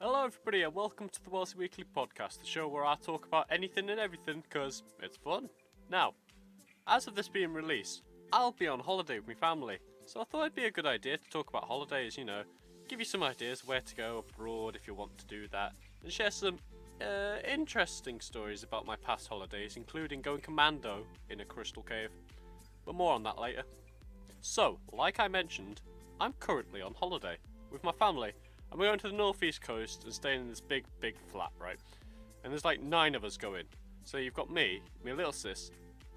Hello everybody and welcome to the Wellsy Weekly Podcast, the show where I talk about anything and everything because it's fun. Now, as of this being released, I'll be on holiday with my family, so I thought it'd be a good idea to talk about holidays, give you some ideas where to go abroad if you want to do that, and share some interesting stories about my past holidays, including going commando in a crystal cave, but more on that later. So, like I mentioned, I'm currently on holiday with my family. And we're going to the northeast coast and staying in this big flat, right? And there's like 9 of us going. So you've got me, my little sis,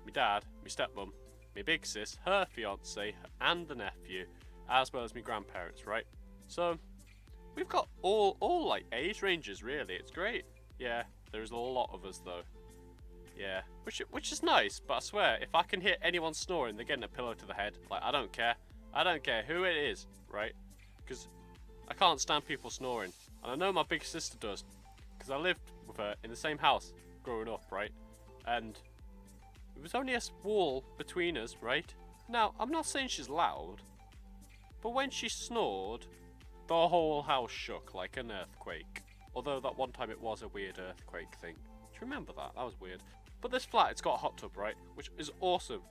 my dad, my stepmom, my big sis, her fiance, and the nephew, as well as my grandparents, right? So we've got all like age ranges, really. It's great. Yeah, there's a lot of us though. Yeah, which is nice. But I swear, if I can hear anyone snoring, they're getting a pillow to the head. Like I don't care. I don't care who it is, right? Because I can't stand people snoring, and I know my big sister does, because I lived with her in the same house growing up, right? And it was only a wall between us, right? Now, I'm not saying she's loud, but when she snored, the whole house shook like an earthquake. Although that one time it was a weird earthquake thing. Do you remember that? That was weird. But this flat, it's got a hot tub, right? Which is awesome.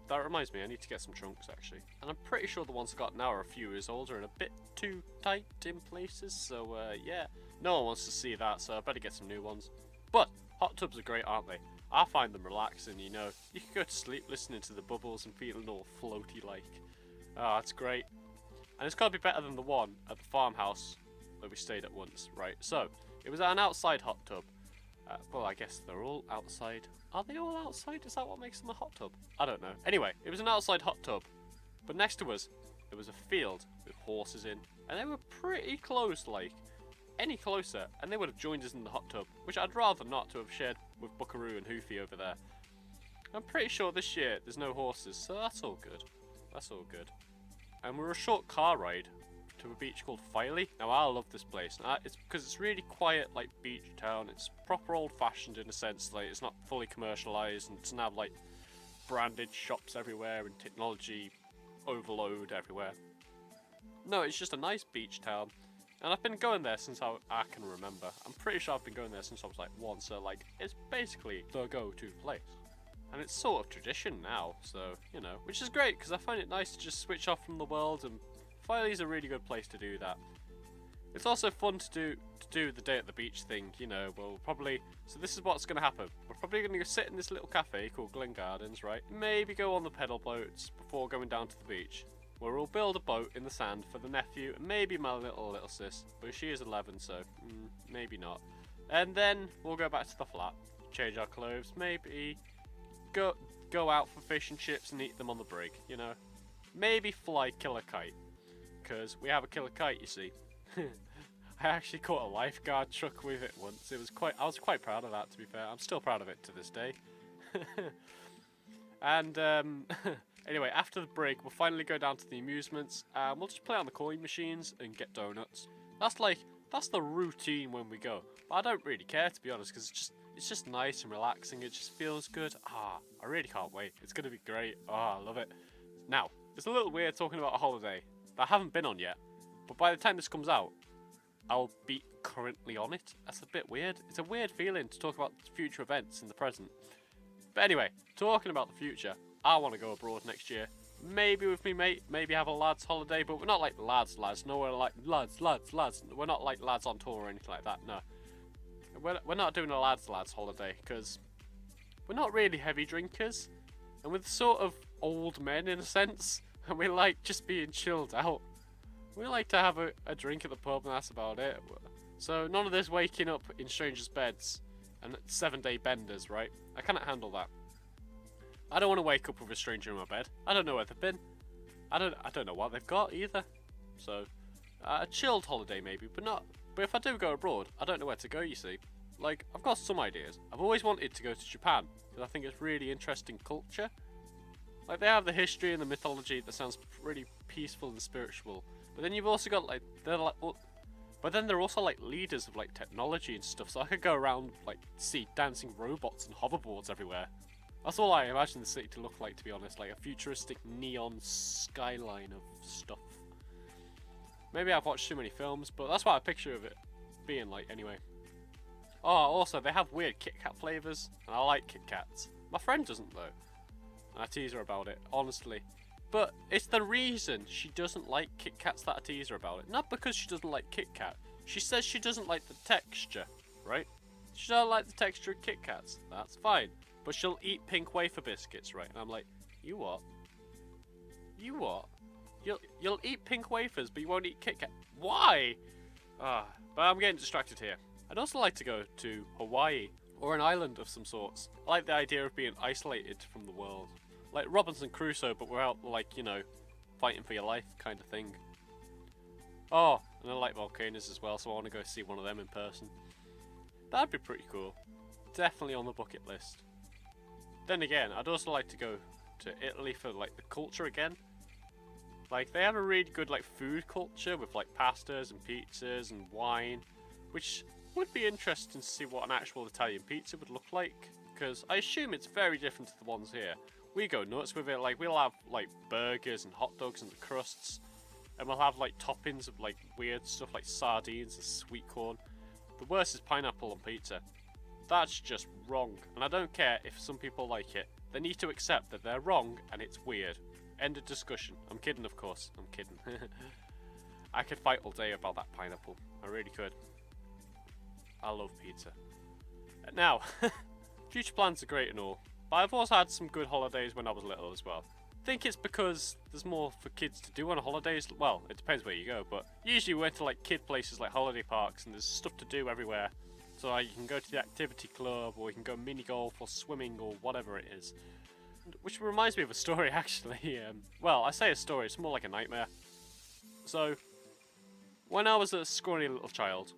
That reminds me, I need to get some trunks, actually. And I'm pretty sure the ones I got now are a few years older and a bit too tight in places. So, yeah. No one wants to see that, so I better get some new ones. But hot tubs are great, aren't they? I find them relaxing, You can go to sleep listening to the bubbles and feeling all floaty-like. Ah, it's great. And it's got to be better than the one at the farmhouse that we stayed at once, right? So, it was an outside hot tub. Well, I guess they're all outside. Are they all outside? Is that what makes them a hot tub? I don't know. Anyway, it was an outside hot tub. But next to us, there was a field with horses in. And they were pretty close, like, any closer. And they would have joined us in the hot tub. Which I'd rather not to have shared with Buckaroo and Hoofy over there. I'm pretty sure this year there's no horses, so that's all good. That's all good. And we're a short car ride to a beach called Filey. Now I love this place. It's because it's really quiet, like beach town. It's proper old-fashioned in a sense. Like it's not fully commercialized and doesn't have like branded shops everywhere and technology overload everywhere. No, it's just a nice beach town, and I've been going there since I can remember. I'm pretty sure I've been going there since I was like 1. So like it's basically the go-to place. And it's sort of tradition now, so, which is great because I find it nice to just switch off from the world, and Filey's a really good place to do that. It's also fun to do the day at the beach thing, we'll probably, so this is what's going to happen. We're probably going to go sit in this little cafe called Glen Gardens, right? Maybe go on the pedal boats before going down to the beach, where we'll build a boat in the sand for the nephew and maybe my little sis, but she is 11, so maybe not. And then we'll go back to the flat, change our clothes, maybe go out for fish and chips and eat them on the brig, Maybe fly killer kite, because we have a killer kite, you see. I actually caught a lifeguard truck with it once. I was quite proud of that, to be fair. I'm still proud of it to this day. And anyway, after the break, we'll finally go down to the amusements. We'll just play on the coin machines and get donuts. That's the routine when we go. But I don't really care, to be honest, because it's just nice and relaxing. It just feels good. I really can't wait. It's going to be great. I love it. Now, it's a little weird talking about a holiday that I haven't been on yet. But by the time this comes out, I'll be currently on it. That's a bit weird. It's a weird feeling to talk about future events in the present. But anyway, talking about the future, I want to go abroad next year. Maybe with me mate, maybe have a lads holiday, but we're not like lads. No, we're like lads. We're not like lads on tour or anything like that, no. We're not doing a lads holiday, because we're not really heavy drinkers. And we're sort of old men in a sense, and we like just being chilled out. We like to have a drink at the pub and that's about it. So none of this waking up in strangers' beds and 7-day benders, right? I cannot handle that. I don't want to wake up with a stranger in my bed. I don't know where they've been. I don't know what they've got either. So a chilled holiday maybe, but if I do go abroad, I don't know where to go, you see. Like, I've got some ideas. I've always wanted to go to Japan, because I think it's really interesting culture. Like, they have the history and the mythology that sounds pretty peaceful and spiritual. But then you've also got, but then they're also, leaders of, technology and stuff. So I could go around, see dancing robots and hoverboards everywhere. That's all I imagine the city to look like, to be honest. Like a futuristic neon skyline of stuff. Maybe I've watched too many films, but that's what I picture of it. being like anyway. Oh, also they have weird Kit Kat flavors, and I like Kit Kats. My friend doesn't though, and I tease her about it, honestly. But it's the reason she doesn't like Kit Kats that I tease her about it. Not because she doesn't like Kit Kat. She says she doesn't like the texture, right? She doesn't like the texture of Kit Kats. That's fine. But she'll eat pink wafer biscuits, right? And I'm like, you what? You what? You'll eat pink wafers, but you won't eat Kit Kat. Why? But I'm getting distracted here. I'd also like to go to Hawaii, or an island of some sorts. I like the idea of being isolated from the world. Like Robinson Crusoe, but without, like, you know, fighting for your life kind of thing. Oh, and I like volcanoes as well, so I want to go see one of them in person. That'd be pretty cool. Definitely on the bucket list. Then again, I'd also like to go to Italy for, like, the culture again. Like, they have a really good, like, food culture with, like, pastas and pizzas and wine, which would be interesting to see what an actual Italian pizza would look like, because I assume it's very different to the ones here. We go nuts with it. Like, we'll have, like, burgers and hot dogs and the crusts, and we'll have, like, toppings of, like, weird stuff like sardines and sweet corn. The worst is pineapple on pizza. That's just wrong, and I don't care if some people like it. They need to accept that they're wrong and it's weird. End of discussion. I'm kidding, of course. I'm kidding. I could fight all day about that pineapple. I really could. I love pizza. Now, future plans are great and all, but I've also had some good holidays when I was little as well. I think it's because there's more for kids to do on holidays. Well, it depends where you go, but usually we went to like kid places like holiday parks, and there's stuff to do everywhere. So you can go to the activity club, or you can go mini golf or swimming or whatever it is. Which reminds me of a story actually. Well, I say a story, it's more like a nightmare. So, when I was a scrawny little child,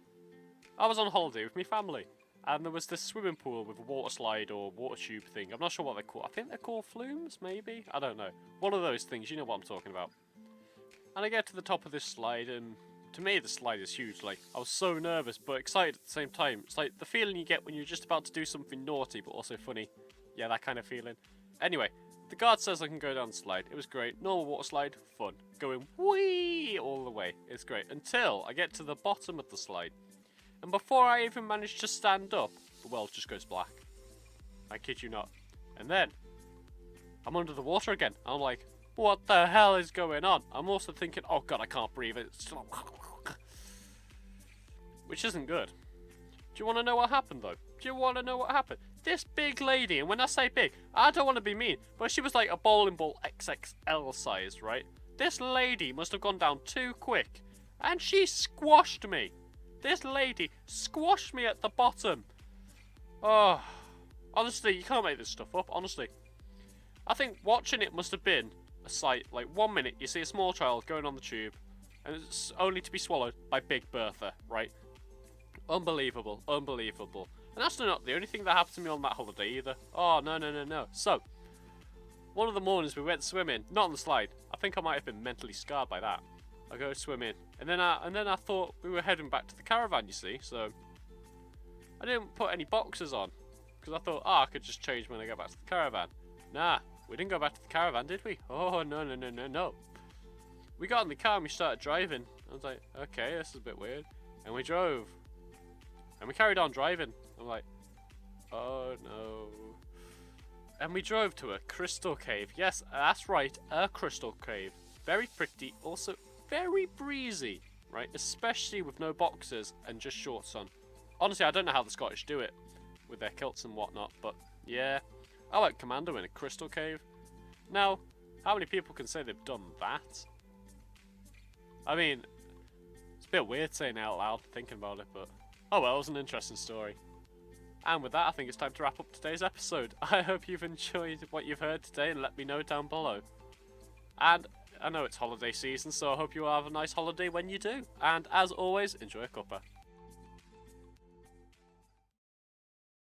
I was on holiday with my family, and there was this swimming pool with a water slide or water tube thing. I'm not sure what they're called. I think they're called flumes, maybe? I don't know. One of those things, you know what I'm talking about. And I get to the top of this slide, and to me the slide is huge. Like, I was so nervous but excited at the same time. It's like the feeling you get when you're just about to do something naughty but also funny. Yeah, that kind of feeling. Anyway, the guard says I can go down the slide. It was great. Normal water slide, fun. Going whee all the way. It's great. Until I get to the bottom of the slide. And before I even manage to stand up, the world just goes black. I kid you not. And then, I'm under the water again. I'm like, what the hell is going on? I'm also thinking, oh god, I can't breathe. Which isn't good. Do you want to know what happened though? Do you want to know what happened? This big lady, and when I say big, I don't want to be mean, but she was like a bowling ball XXL size, right? This lady must have gone down too quick, and she squashed me. This lady squashed me at the bottom. Oh, honestly, you can't make this stuff up, honestly. I think watching it must have been a sight. Like, 1 minute, you see a small child going on the tube, and it's only to be swallowed by Big Bertha, right? Unbelievable, unbelievable. And that's not the only thing that happened to me on that holiday either. Oh, no. So, one of the mornings we went swimming, not on the slide. I think I might have been mentally scarred by that. I go swimming, and then I thought we were heading back to the caravan, you see, so I didn't put any boxers on, because I thought, I could just change when I get back to the caravan. Nah, we didn't go back to the caravan, did we? Oh, no. We got in the car and we started driving. I was like, okay, this is a bit weird. And we drove. And we carried on driving. I'm like, oh no. And we drove to a crystal cave. Yes, that's right, a crystal cave. Very pretty, also very breezy, right? Especially with no boxers and just shorts on. Honestly, I don't know how the Scottish do it with their kilts and whatnot, but yeah. I like Commando in a crystal cave. Now, how many people can say they've done that? I mean, it's a bit weird saying it out loud, thinking about it, but oh well, it was an interesting story. And with that, I think it's time to wrap up today's episode. I hope you've enjoyed what you've heard today, and let me know down below. And I know it's holiday season, so I hope you have a nice holiday when you do. And as always, enjoy a cuppa.